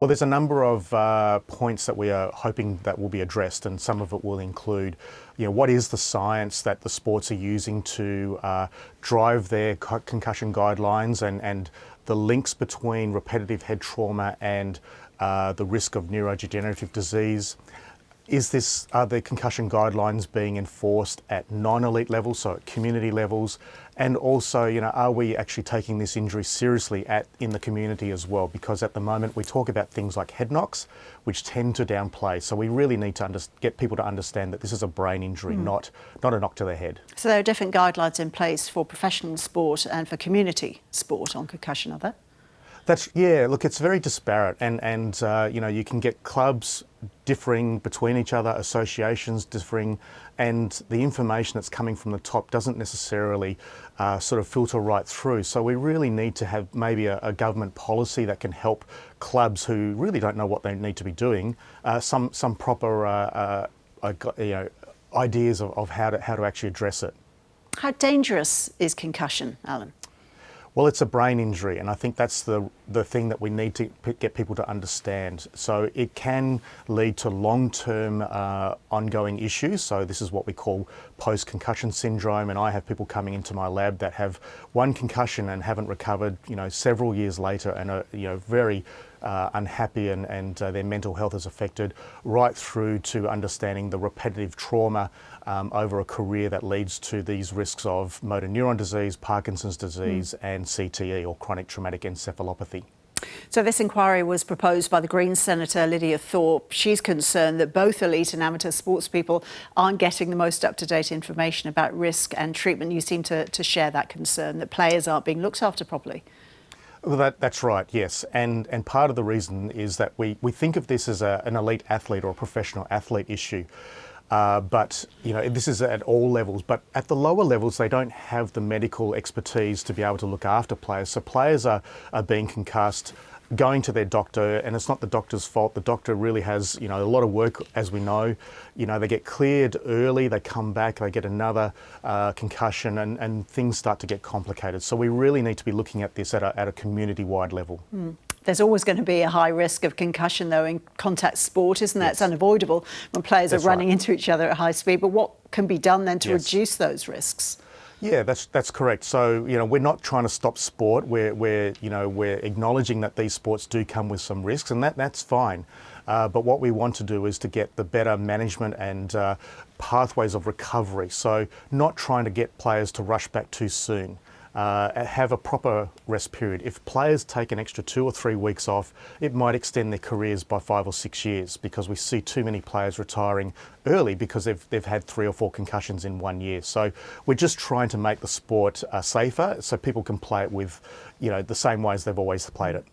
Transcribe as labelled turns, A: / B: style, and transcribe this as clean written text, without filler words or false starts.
A: Well, there's a number of points that we are hoping that will be addressed, and some of it will include, what is the science that the sports are using to drive their concussion guidelines, and the links between repetitive head trauma and the risk of neurodegenerative disease. Are the concussion guidelines being enforced at non-elite levels, so at community levels? And also, are we actually taking this injury seriously in the community as well? Because at the moment we talk about things like head knocks, which tend to downplay. So we really need to get people to understand that this is a brain injury, not a knock to the head. So
B: there are different guidelines in place for professional sport and for community sport on concussion, are there?
A: Look, it's very disparate, and you can get clubs differing between each other, associations differing, and the information that's coming from the top doesn't necessarily sort of filter right through. So we really need to have maybe a government policy that can help clubs who really don't know what they need to be doing, some proper ideas of how to actually address it.
B: How dangerous is concussion, Alan?
A: Well, it's a brain injury, and I think that's the thing that we need to get people to understand. So it can lead to long-term ongoing issues. So this is what we call post-concussion syndrome, and I have people coming into my lab that have one concussion and haven't recovered, several years later, and are, very unhappy, and their mental health is affected, right through to understanding the repetitive trauma over a career that leads to these risks of motor neuron disease, Parkinson's disease and CTE, or chronic traumatic encephalopathy.
B: So this inquiry was proposed by the Greens Senator Lydia Thorpe. She's concerned that both elite and amateur sports people aren't getting the most up-to-date information about risk and treatment. You seem to share that concern, that players aren't being looked after properly.
A: Well, that's right, yes. And part of the reason is that we think of this as an elite athlete or a professional athlete issue. But this is at all levels, but at the lower levels they don't have the medical expertise to be able to look after players. So players are being concussed, going to their doctor, and it's not the doctor's fault. The doctor really has a lot of work, as we know. They get cleared early, they come back, they get another concussion, and things start to get complicated. So we really need to be looking at this at a community-wide level.
B: There's always going to be a high risk of concussion, though, in contact sport, isn't there? Yes. It's unavoidable when players are running into each other at high speed. But what can be done then to reduce those risks?
A: Yeah, that's correct. So we're not trying to stop sport. We're acknowledging that these sports do come with some risks, and that's fine. But what we want to do is to get the better management and pathways of recovery. So not trying to get players to rush back too soon. Have a proper rest period. If players take an extra 2 or 3 weeks off, it might extend their careers by 5 or 6 years, because we see too many players retiring early because they've had 3 or 4 concussions in 1 year. So we're just trying to make the sport safer, so people can play it with the same ways they've always played it.